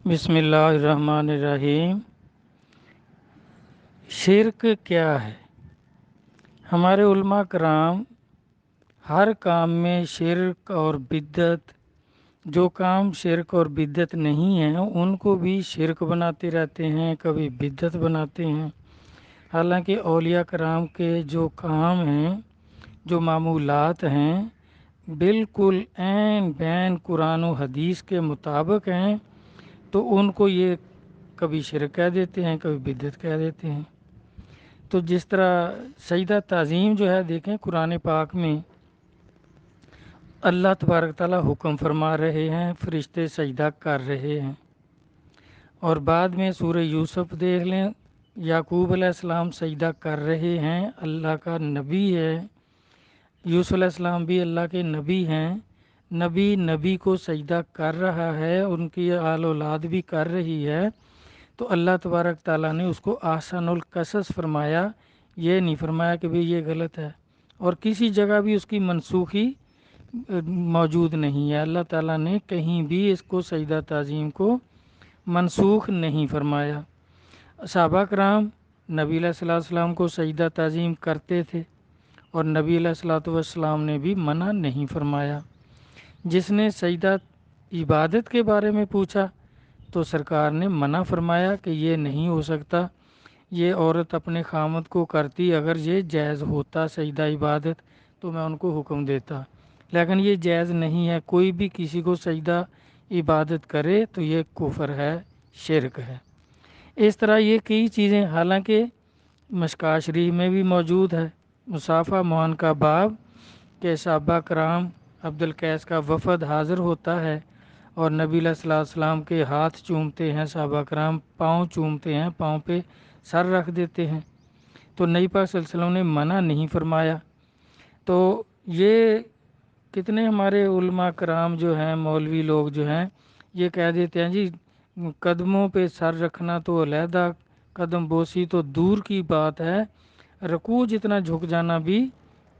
بسم اللہ الرحمن الرحیم۔ شرک کیا ہے؟ ہمارے علماء کرام ہر کام میں شرک اور بدعت، جو کام شرک اور بدعت نہیں ہیں ان کو بھی شرک بناتے رہتے ہیں، کبھی بدعت بناتے ہیں۔ حالانکہ اولیاء کرام کے جو کام ہیں، جو معمولات ہیں، بالکل عین بین قرآن و حدیث کے مطابق ہیں، تو ان کو یہ کبھی شرک کہہ دیتے ہیں، کبھی بدعت کہہ دیتے ہیں۔ تو جس طرح سجدہ تعظیم جو ہے، دیکھیں قرآن پاک میں اللہ تبارک تعالیٰ حکم فرما رہے ہیں، فرشتے سجدہ کر رہے ہیں، اور بعد میں سورہ یوسف دیکھ لیں، یعقوب علیہ السلام سجدہ کر رہے ہیں، اللہ کا نبی ہے، یوسف علیہ السلام بھی اللہ کے نبی ہیں، نبی کو سجدہ کر رہا ہے، ان کی آل اولاد بھی کر رہی ہے، تو اللہ تبارک تعالیٰ نے اس کو احسن القصص فرمایا، یہ نہیں فرمایا کہ بھی یہ غلط ہے۔ اور کسی جگہ بھی اس کی منسوخی موجود نہیں ہے، اللہ تعالیٰ نے کہیں بھی اس کو سجدہ تعظیم کو منسوخ نہیں فرمایا۔ صحابہ کرام نبی علیہ الصلوۃ والسلام کو سجدہ تعظیم کرتے تھے، اور نبی علیہ الصلوۃ والسلام نے بھی منع نہیں فرمایا۔ جس نے سجدہ عبادت کے بارے میں پوچھا تو سرکار نے منع فرمایا کہ یہ نہیں ہو سکتا، یہ عورت اپنے خامد کو کرتی، اگر یہ جائز ہوتا سجدہ عبادت تو میں ان کو حکم دیتا، لیکن یہ جائز نہیں ہے، کوئی بھی کسی کو سجدہ عبادت کرے تو یہ کفر ہے، شرک ہے۔ اس طرح یہ کئی چیزیں حالانکہ مشکوٰۃ شریف میں بھی موجود ہے، مصافحہ معان کا باب، کہ صحابہ کرام عبد القیس کا وفد حاضر ہوتا ہے اور نبی علیہ الصلوۃ والسلام کے ہاتھ چومتے ہیں، صحابہ کرام پاؤں چومتے ہیں، پاؤں پہ سر رکھ دیتے ہیں، تو نبی پاک صلی اللہ علیہ وسلم نے منع نہیں فرمایا۔ تو یہ کتنے ہمارے علماء کرام جو ہیں، مولوی لوگ جو ہیں، یہ کہہ دیتے ہیں جی قدموں پہ سر رکھنا تو علیحدہ، قدم بوسی تو دور کی بات ہے، رکوع جتنا جھک جانا بھی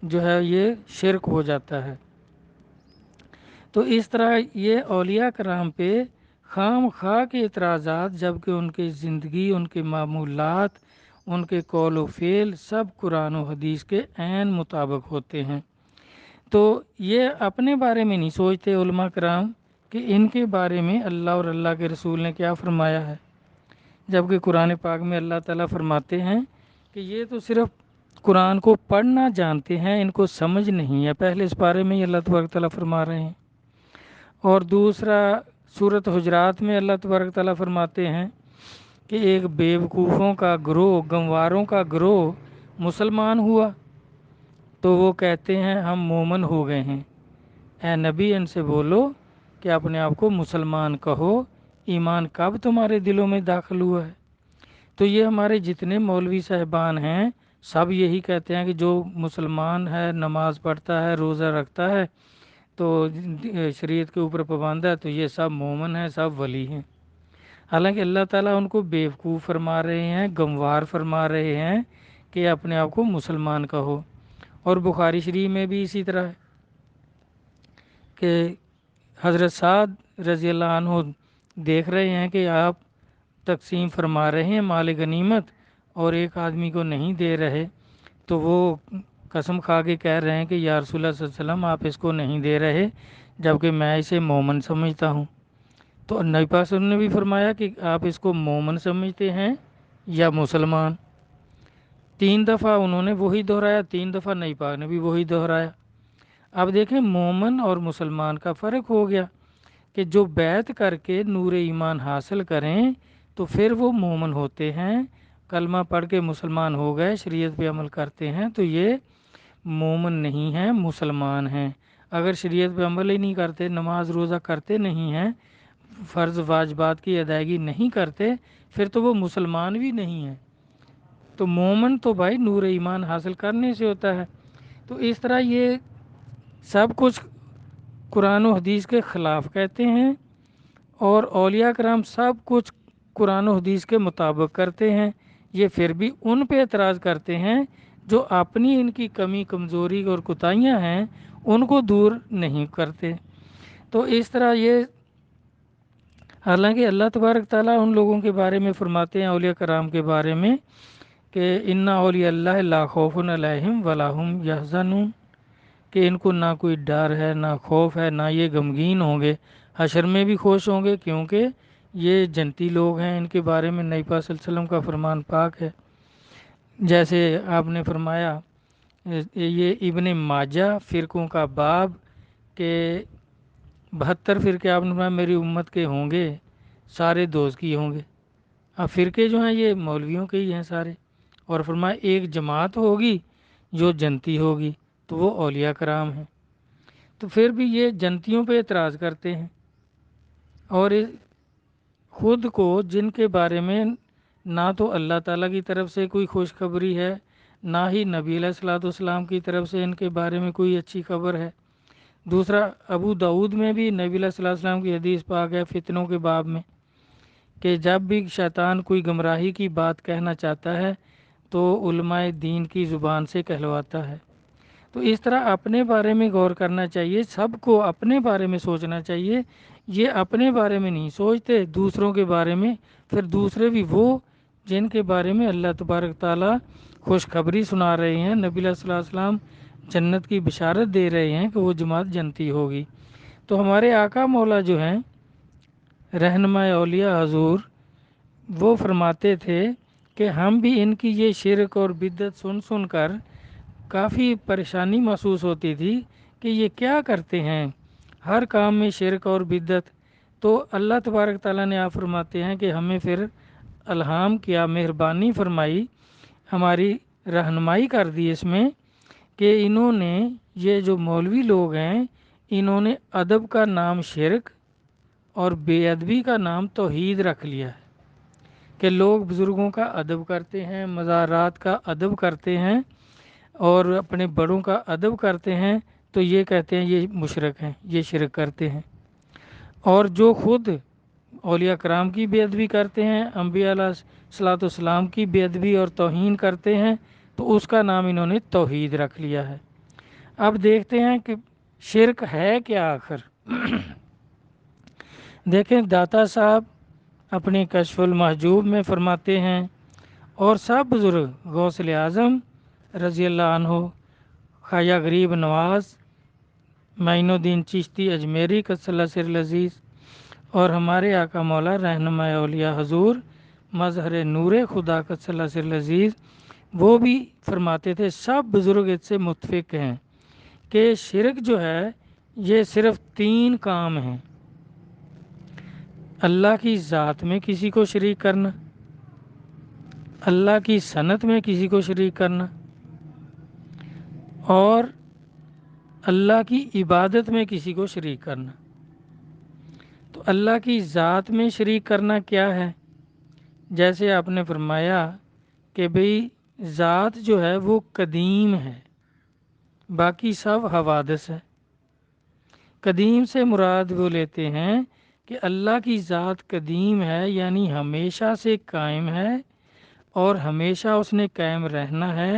جو ہے یہ شرک ہو جاتا ہے۔ تو اس طرح یہ اولیاء کرام پہ خام خواہ کے اعتراضات، جبکہ ان کی زندگی، ان کے معمولات، ان کے قول و فعل سب قرآن و حدیث کے عین مطابق ہوتے ہیں، تو یہ اپنے بارے میں نہیں سوچتے علماء کرام کہ ان کے بارے میں اللہ اور اللہ کے رسول نے کیا فرمایا ہے، جبکہ قرآن پاک میں اللہ تعالیٰ فرماتے ہیں کہ یہ تو صرف قرآن کو پڑھنا جانتے ہیں، ان کو سمجھ نہیں ہے، پہلے اس بارے میں ہی اللہ تبارک تعالیٰ فرما رہے ہیں۔ اور دوسرا سورۃ حجرات میں اللہ تبارک تعالیٰ فرماتے ہیں کہ ایک بیوقوفوں کا گروہ، گنواروں کا گروہ مسلمان ہوا تو وہ کہتے ہیں ہم مومن ہو گئے ہیں، اے نبی ان سے بولو کہ اپنے آپ کو مسلمان کہو، ایمان کب تمہارے دلوں میں داخل ہوا ہے؟ تو یہ ہمارے جتنے مولوی صاحبان ہیں سب یہی کہتے ہیں کہ جو مسلمان ہے، نماز پڑھتا ہے، روزہ رکھتا ہے، تو شریعت کے اوپر پابند ہے، تو یہ سب مومن ہیں، سب ولی ہیں۔ حالانکہ اللہ تعالیٰ ان کو بیوقوف فرما رہے ہیں، گنوار فرما رہے ہیں کہ اپنے آپ کو مسلمان کہو۔ اور بخاری شریف میں بھی اسی طرح ہے کہ حضرت سعد رضی اللہ عنہ دیکھ رہے ہیں کہ آپ تقسیم فرما رہے ہیں مال غنیمت اور ایک آدمی کو نہیں دے رہے، تو وہ قسم کھا کے کہہ رہے ہیں کہ یا رسول اللہ صلی اللہ علیہ وسلم آپ اس کو نہیں دے رہے، جبکہ میں اسے مومن سمجھتا ہوں۔ تو نبی پاک صلی اللہ علیہ وسلم نے بھی فرمایا کہ آپ اس کو مومن سمجھتے ہیں یا مسلمان۔ 3 دفعہ انہوں نے وہی دہرایا، 3 دفعہ نبی پاک نے بھی وہی دہرایا۔ اب دیکھیں مومن اور مسلمان کا فرق ہو گیا کہ جو بیعت کر کے نور ایمان حاصل کریں تو پھر وہ مومن ہوتے ہیں، کلمہ پڑھ کے مسلمان ہو گئے، شریعت پہ عمل کرتے ہیں تو یہ مومن نہیں ہیں، مسلمان ہیں۔ اگر شریعت پہ عمل ہی نہیں کرتے، نماز روزہ کرتے نہیں ہیں، فرض واجبات کی ادائیگی نہیں کرتے، پھر تو وہ مسلمان بھی نہیں ہیں۔ تو مومن تو بھائی نور ایمان حاصل کرنے سے ہوتا ہے۔ تو اس طرح یہ سب کچھ قرآن و حدیث کے خلاف کہتے ہیں، اور اولیاء کرام سب کچھ قرآن و حدیث کے مطابق کرتے ہیں، یہ پھر بھی ان پہ اعتراض کرتے ہیں جو اپنی ان کی کمی کمزوری اور کوتاہیاں ہیں ان کو دور نہیں کرتے۔ تو اس طرح یہ حالانکہ اللہ تبارک تعالیٰ ان لوگوں کے بارے میں فرماتے ہیں، اولیاء کرام کے بارے میں، کہ انا اولیاء اللہ لا خوف علیہم ولا هم یحزنون، کہ ان کو نہ کوئی ڈر ہے، نہ خوف ہے، نہ یہ غمگین ہوں گے، حشر میں بھی خوش ہوں گے، کیونکہ یہ جنتی لوگ ہیں۔ ان کے بارے میں نبی پاک صلی اللہ علیہ وسلم کا فرمان پاک ہے، جیسے آپ نے فرمایا یہ ابن ماجہ فرقوں کا باب کہ 72 فرقے آپ نے فرمایا میری امت کے ہوں گے، سارے دوزخی ہوں گے۔ اب فرقے جو ہیں یہ مولویوں کے ہی ہیں سارے، اور فرمایا ایک جماعت ہوگی جو جنتی ہوگی، تو وہ اولیاء کرام ہیں۔ تو پھر بھی یہ جنتیوں پہ اعتراض کرتے ہیں، اور خود کو جن کے بارے میں نہ تو اللہ تعالیٰ کی طرف سے کوئی خوشخبری ہے، نہ ہی نبی علیہ الصلوۃ والسلام کی طرف سے ان کے بارے میں کوئی اچھی خبر ہے۔ دوسرا، ابو داؤد میں بھی نبی علیہ الصلوۃ والسلام کی حدیث پاک ہے فتنوں کے باب میں، کہ جب بھی شیطان کوئی گمراہی کی بات کہنا چاہتا ہے تو علماء دین کی زبان سے کہلواتا ہے۔ تو اس طرح اپنے بارے میں غور کرنا چاہیے، سب کو اپنے بارے میں سوچنا چاہیے۔ یہ اپنے بارے میں نہیں سوچتے، دوسروں کے بارے میں، پھر دوسرے بھی وہ جن کے بارے میں اللہ تبارک تعالیٰ خوشخبری سنا رہے ہیں، نبی علیہ الصلوۃ والسلام جنت کی بشارت دے رہے ہیں کہ وہ جماعت جنتی ہوگی۔ تو ہمارے آقا مولا جو ہیں رہنما اولیاء حضور، وہ فرماتے تھے کہ ہم بھی ان کی یہ شرک اور بدعت سن سن کر کافی پریشانی محسوس ہوتی تھی کہ یہ کیا کرتے ہیں، ہر کام میں شرک اور بدعت۔ تو اللہ تبارک تعالیٰ نے آپ فرماتے ہیں کہ ہمیں پھر الہام کیا، مہربانی فرمائی، ہماری رہنمائی کر دی اس میں، کہ انہوں نے یہ جو مولوی لوگ ہیں انہوں نے ادب کا نام شرک اور بے ادبی کا نام توحید رکھ لیا ہے، کہ لوگ بزرگوں کا ادب کرتے ہیں، مزارات کا ادب کرتے ہیں اور اپنے بڑوں کا ادب کرتے ہیں، تو یہ کہتے ہیں یہ مشرک ہیں، یہ شرک کرتے ہیں۔ اور جو خود اولیاء کرام کی بے ادبی کرتے ہیں، انبیاء علیہ الصلوۃ والسلام کی بے ادبی اور توہین کرتے ہیں، تو اس کا نام انہوں نے توحید رکھ لیا ہے۔ اب دیکھتے ہیں کہ شرک ہے کیا آخر۔ دیکھیں داتا صاحب اپنی کشف المحجوب میں فرماتے ہیں، اور سب بزرگ غوث اعظم رضی اللہ عنہ، خواجہ غریب نواز، معین الدین چشتی اجمیری قدس اللہ سر العزیز، اور ہمارے آقا مولا رہنما اولیاء حضور مظہر نور خدا قدس اللہ سر العزیز، وہ بھی فرماتے تھے، سب بزرگ اس سے متفق ہیں کہ شرک جو ہے یہ صرف 3 کام ہیں: اللہ کی ذات میں کسی کو شریک کرنا، اللہ کی صنعت میں کسی کو شریک کرنا، اور اللہ کی عبادت میں کسی کو شریک کرنا۔ تو اللہ کی ذات میں شریک کرنا کیا ہے؟ جیسے آپ نے فرمایا کہ بھئی ذات جو ہے وہ قدیم ہے، باقی سب حوادث ہے۔ قدیم سے مراد وہ لیتے ہیں کہ اللہ کی ذات قدیم ہے، یعنی ہمیشہ سے قائم ہے اور ہمیشہ اس نے قائم رہنا ہے۔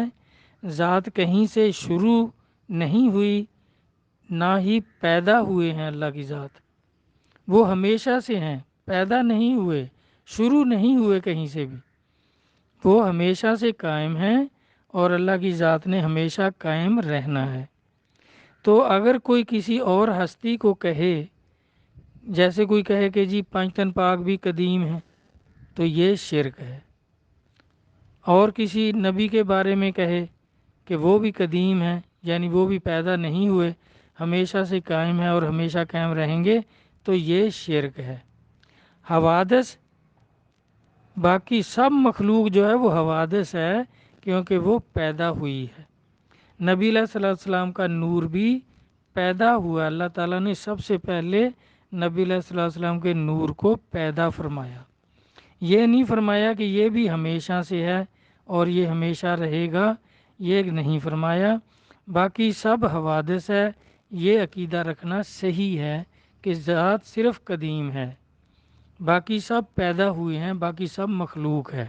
ذات کہیں سے شروع نہیں ہوئی، نہ ہی پیدا ہوئے ہیں اللہ کی ذات، وہ ہمیشہ سے ہیں، پیدا نہیں ہوئے، شروع نہیں ہوئے کہیں سے بھی، وہ ہمیشہ سے قائم ہیں اور اللہ کی ذات نے ہمیشہ قائم رہنا ہے۔ تو اگر کوئی کسی اور ہستی کو کہے، جیسے کوئی کہے کہ جی پنجتن پاک بھی قدیم ہے، تو یہ شرک ہے۔ اور کسی نبی کے بارے میں کہے کہ وہ بھی قدیم ہے، یعنی وہ بھی پیدا نہیں ہوئے، ہمیشہ سے قائم ہے اور ہمیشہ قائم رہیں گے، تو یہ شرک ہے۔ حوادث، باقی سب مخلوق جو ہے وہ حوادث ہے، کیونکہ وہ پیدا ہوئی ہے۔ نبی علیہ الصلوۃ والسلام کا نور بھی پیدا ہوا، اللہ تعالیٰ نے سب سے پہلے نبی علیہ الصلوۃ والسلام کے نور کو پیدا فرمایا، یہ نہیں فرمایا کہ یہ بھی ہمیشہ سے ہے اور یہ ہمیشہ رہے گا، یہ نہیں فرمایا۔ باقی سب حوادث ہے، یہ عقیدہ رکھنا صحیح ہے کہ ذات صرف قدیم ہے، باقی سب پیدا ہوئے ہیں، باقی سب مخلوق ہے۔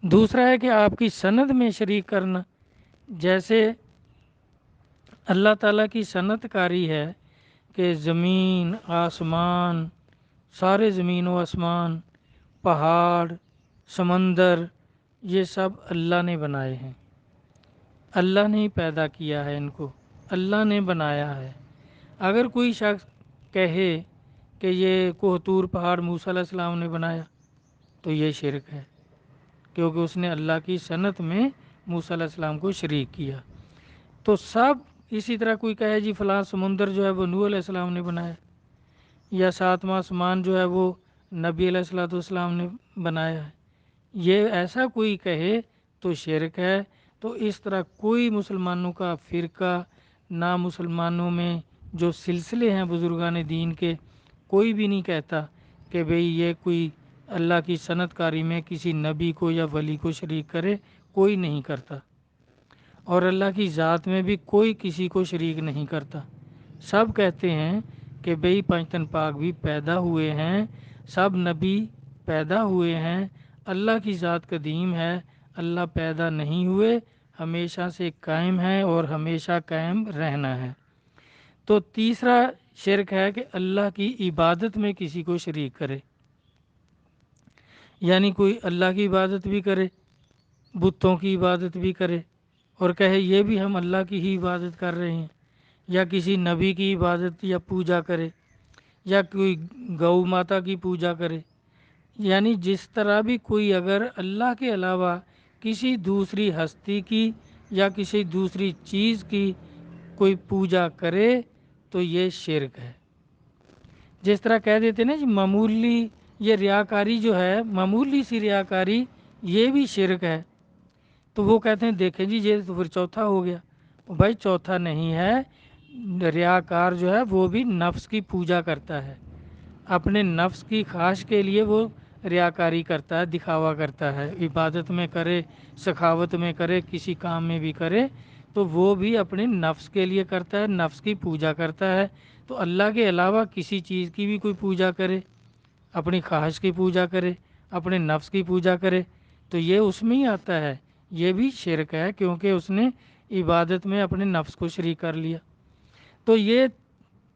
دوسرا ہے کہ آپ کی صنعت میں شریک کرنا، جیسے اللہ تعالیٰ کی صنعت کاری ہے کہ زمین، آسمان، سارے زمین و آسمان، پہاڑ، سمندر، یہ سب اللہ نے بنائے ہیں، اللہ نے ہی پیدا کیا ہے ان کو، اللہ نے بنایا ہے۔ اگر کوئی شخص کہے کہ یہ کوہ طور پہاڑ موسیٰ علیہ السلام نے بنایا تو یہ شرک ہے، کیونکہ اس نے اللہ کی صنعت میں موسیٰ علیہ السلام کو شریک کیا۔ تو سب اسی طرح کوئی کہے جی فلاں سمندر جو ہے وہ نوح علیہ السلام نے بنایا، یا ساتواں آسمان جو ہے وہ نبی علیہ الصلوۃ والسلام نے بنایا ہے، یہ ایسا کوئی کہے تو شرک ہے۔ تو اس طرح کوئی مسلمانوں کا فرقہ نہ، مسلمانوں میں جو سلسلے ہیں بزرگان دین کے، کوئی بھی نہیں کہتا کہ بھئی یہ کوئی اللہ کی صنعت کاری میں کسی نبی کو یا ولی کو شریک کرے، کوئی نہیں کرتا۔ اور اللہ کی ذات میں بھی کوئی کسی کو شریک نہیں کرتا۔ سب کہتے ہیں کہ بھئی پنجتن پاک بھی پیدا ہوئے ہیں، سب نبی پیدا ہوئے ہیں، اللہ کی ذات قدیم ہے، اللہ پیدا نہیں ہوئے، ہمیشہ سے قائم ہے اور ہمیشہ قائم رہنا ہے۔ تو تیسرا شرک ہے کہ اللہ کی عبادت میں کسی کو شریک کرے، یعنی کوئی اللہ کی عبادت بھی کرے، بتوں کی عبادت بھی کرے، اور کہے یہ بھی ہم اللہ کی ہی عبادت کر رہے ہیں، یا کسی نبی کی عبادت یا پوجا کرے، یا کوئی گو ماتا کی پوجا کرے، یعنی جس طرح بھی کوئی اگر اللہ کے علاوہ کسی دوسری ہستی کی یا کسی دوسری چیز کی کوئی پوجا کرے تو یہ شرک ہے۔ جس طرح کہہ دیتے نا جی معمولی یہ ریاکاری جو ہے، معمولی سی ریاکاری، یہ بھی شرک ہے، تو وہ کہتے ہیں دیکھیں جی یہ تو پھر چوتھا ہو گیا۔ بھائی چوتھا نہیں ہے، ریاکار جو ہے وہ بھی نفس کی پوجا کرتا ہے، اپنے نفس کی خواہش کے لیے وہ ریاکاری کرتا ہے، دکھاوا کرتا ہے، عبادت میں کرے، سخاوت میں کرے، کسی کام میں بھی کرے تو وہ بھی اپنے نفس کے لیے کرتا ہے، نفس کی پوجا کرتا ہے۔ تو اللہ کے علاوہ کسی چیز کی بھی کوئی پوجا کرے، اپنی خواہش کی پوجا کرے، اپنے نفس کی پوجا کرے تو یہ اس میں ہی آتا ہے، یہ بھی شرک ہے، کیونکہ اس نے عبادت میں اپنے نفس کو شریک کر لیا۔ تو یہ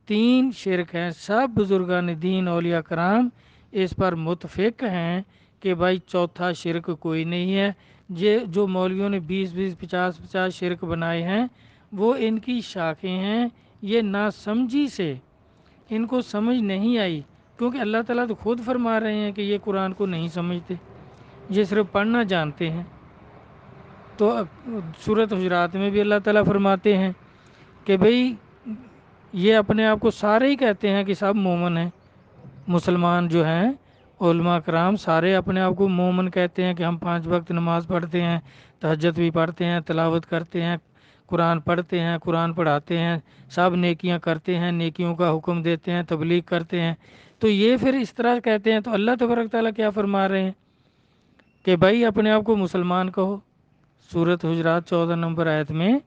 تین شرک ہیں، سب بزرگان دین اولیاء کرام اس پر متفق ہیں کہ بھائی چوتھا شرک کوئی نہیں ہے۔ یہ جو مولویوں نے 20 50 شرک بنائے ہیں وہ ان کی شاخیں ہیں، یہ ناسمجھی سے ان کو سمجھ نہیں آئی، کیونکہ اللہ تعالیٰ تو خود فرما رہے ہیں کہ یہ قرآن کو نہیں سمجھتے، یہ صرف پڑھنا جانتے ہیں۔ تو سورۃ حجرات میں بھی اللہ تعالیٰ فرماتے ہیں کہ بھئی یہ اپنے آپ کو سارے ہی کہتے ہیں کہ سب مومن ہیں، مسلمان جو ہیں علماء کرام سارے اپنے آپ کو مومن کہتے ہیں کہ ہم 5 وقت نماز پڑھتے ہیں، تہجد بھی پڑھتے ہیں، تلاوت کرتے ہیں، قرآن پڑھتے ہیں، قرآن پڑھاتے ہیں، سب نیکیاں کرتے ہیں، نیکیوں کا حکم دیتے ہیں، تبلیغ کرتے ہیں۔ تو یہ پھر اس طرح کہتے ہیں، تو اللہ تبارک تعالیٰ کیا فرما رہے ہیں کہ بھائی اپنے آپ کو مسلمان کہو، سورۃ حجرات 14 نمبر آیت میں،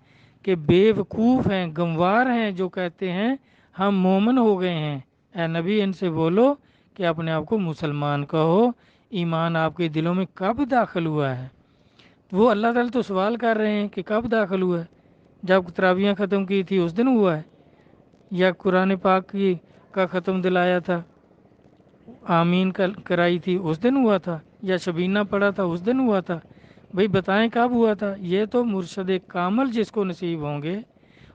کہ بے وقوف ہیں، گنوار ہیں جو کہتے ہیں ہم مومن ہو گئے ہیں۔ اے نبی ان سے بولو کہ اپنے آپ کو مسلمان کہو، ایمان آپ کے دلوں میں کب داخل ہوا ہے؟ وہ اللہ تعالیٰ تو سوال کر رہے ہیں کہ کب داخل ہوا ہے؟ جب تراویحیں ختم کی تھی اس دن ہوا ہے، یا قرآن پاک کا ختم دلایا تھا، آمین کرائی تھی اس دن ہوا تھا، یا شبینہ پڑھا تھا اس دن ہوا تھا؟ بھئی بتائیں کب ہوا تھا؟ یہ تو مرشد کامل جس کو نصیب ہوں گے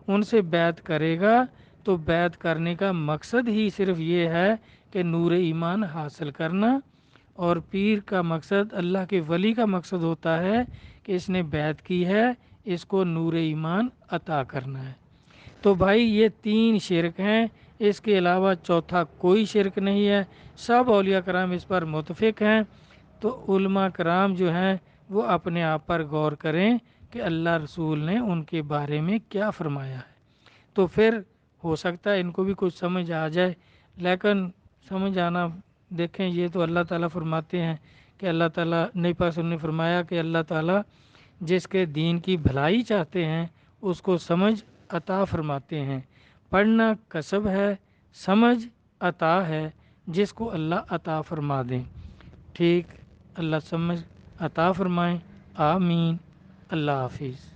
ان سے بیعت کرے گا، تو بیعت کرنے کا مقصد ہی صرف یہ ہے کہ نور ایمان حاصل کرنا، اور پیر کا مقصد، اللہ کے ولی کا مقصد ہوتا ہے کہ اس نے بیعت کی ہے، اس کو نور ایمان عطا کرنا ہے۔ تو بھائی یہ 3 شرک ہیں، اس کے علاوہ چوتھا کوئی شرک نہیں ہے، سب اولیاء کرام اس پر متفق ہیں۔ تو علماء کرام جو ہیں وہ اپنے آپ پر غور کریں کہ اللہ رسول نے ان کے بارے میں کیا فرمایا ہے، تو پھر ہو سکتا ہے ان کو بھی کچھ سمجھ آ جائے۔ لیکن سمجھ آنا، دیکھیں یہ تو اللہ تعالیٰ فرماتے ہیں کہ اللہ تعالیٰ نبی پاک صلی اللہ علیہ وسلم نے فرمایا کہ اللہ تعالیٰ جس کے دین کی بھلائی چاہتے ہیں اس کو سمجھ عطا فرماتے ہیں۔ پڑھنا کسب ہے، سمجھ عطا ہے، جس کو اللہ عطا فرما دیں۔ ٹھیک، اللہ سمجھ عطا فرمائیں، آمین۔ اللہ حافظ۔